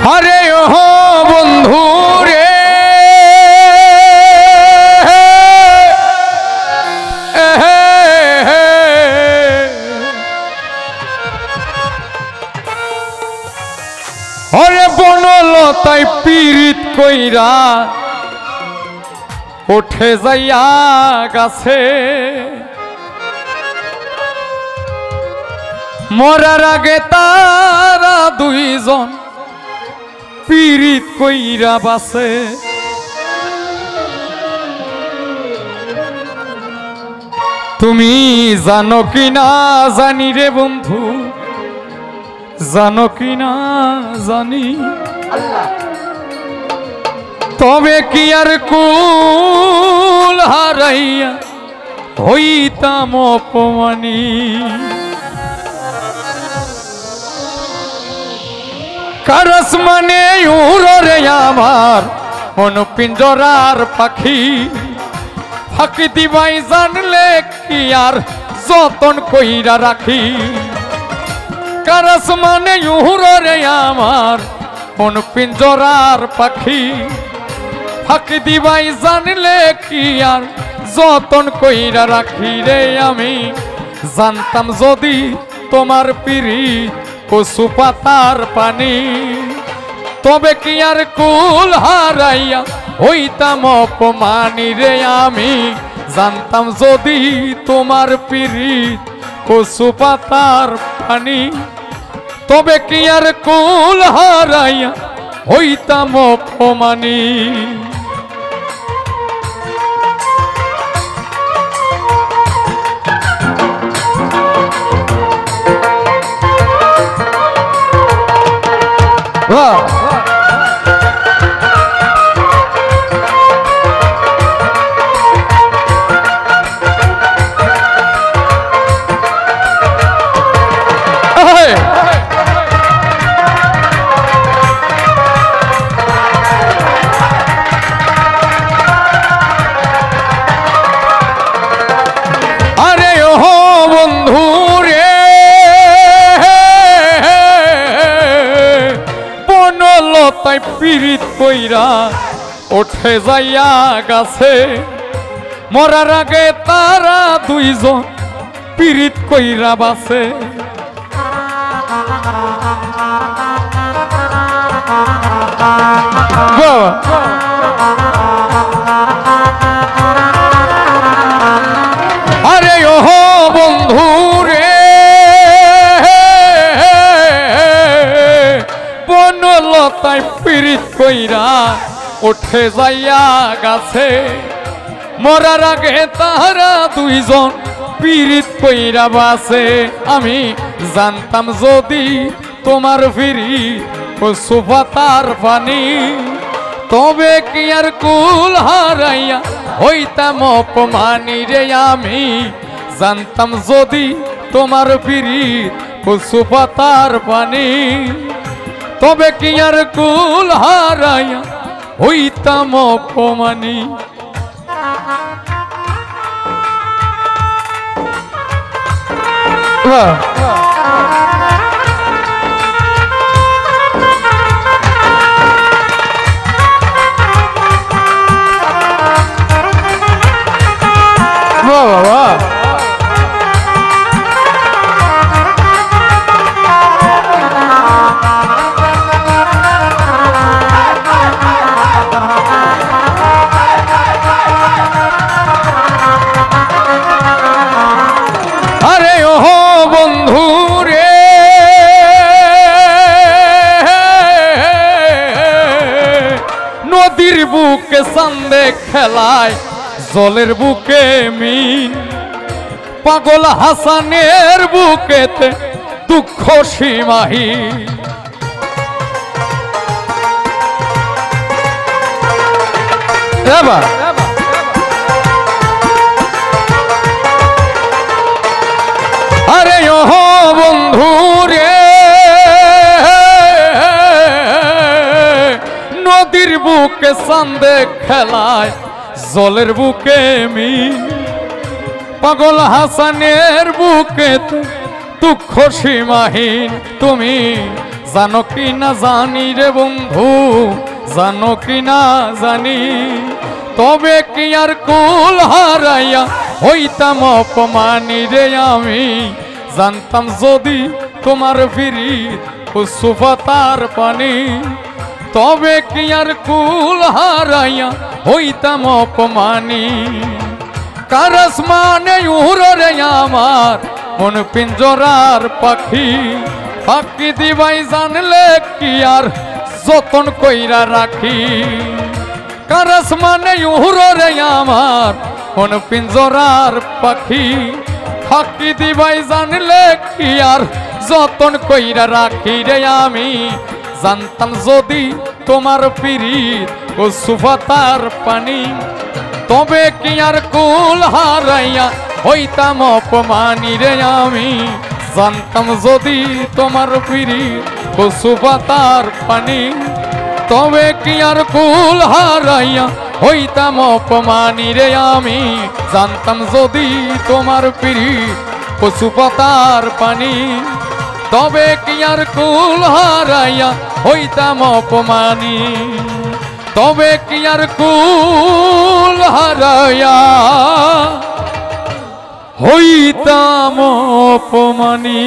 আরে ও বন্ধু রে আরে বনলতায় পীড়িত কইরা উঠে যাইয়া গাছে মরার আগে তারা দুইজন পীড়িত কইরা বাসে তুমি জানো কি না জানি রে বন্ধু জানো কি না জানি তবে কি আর কুল হারাইয়া হইতাম অপমানী কারস মানে উড়রে আমার মন পিঞ্জরার পাখি ফাঁকি দিবাই জানলে কি আর যতন কইরা রাখি কারস মানে উড়রে আমার মন পিঞ্জরার পাখি ফাঁকি দিবাই জানলে কি আর যতন কইরা রাখি রে আমি জানতাম যদি তোমার পিড়ি কচু পাতার পানি তবে কি আর কুল হারাইয়া হইতাম অপমানী রে আমি জানতাম যদি তোমার পিড়ি কচু পাতার পানি তবে কি আর কুল হারাইয়া হইতাম অপমানী তাই পীড়িত কইরা উঠে যাইয়া গাছে মরার আগে তারা দুইজন পীড়িত কইরা বাসে আরে ও বন্ধু রে বনলতায় পীড়িত কইরা উঠে যাইয়া গাছে মরার আগে তারা দুইজন পীড়িত কইরা বাসে আমি জানতাম যদি তোমার ফিরি কচু পাতার পানি তবে কি আর কুল হারাইয়া হইতাম অপমানী রে আমি জানতাম যদি তোমার ফিরি কচু পাতার পানি তবে কি আর কুল হারাইয়া হইতাম অপমানী নদীর বুকে চান্দে খেলায় জলের বুকে মিন পাগল হাসানের বুকেতে দুঃখ সীমাহীন এবার আরে ও বন্ধু রে নদীর বুকে চান্দে খেলায় জলের বুকে মিন পাগল হাসানের বুকে দুঃখ সীমাহীন তুমি জানো কি না জানি রে বন্ধু, জানো কি না জানি, তবে কি আর কুল হারাইয়া হইতাম অপমানী রে আমি। জানতাম যদি তোমার ফিরিত কচু পাতার পানি, তবে কি আর কুল হারাইয়া হইতাম অপমানী। কার আসমানে উড়রে আমার মন পিঞ্জরার পাখি, ফাঁকি দিবাই জানলে কি আর যতন কইরা রাখি। কার আসমানে উড়রে আমার মন পিঞ্জরার পাখি, ফাঁকি দিবাই জানলে কি আর যতন কইরা রাখি রে আমি। জানতাম যদি তোমার পিরিত কচু পাতার পানি, তবে কি আর কুল হারাইয়া হইতাম অপমানী রে আমি। জানতাম যদি তোমার পিরিত কচু পাতার পানি, তবে কি আর কুল হারাইয়া হইতাম অপমানী রে আমি। জানতাম যদি তোমার পিরিত কচু পাতার পানি, তবে কি আর কুল হারাইয়া হইতাম অপমানী, তবে কি আর কুল হারাইয়া হইতাম অপমানী।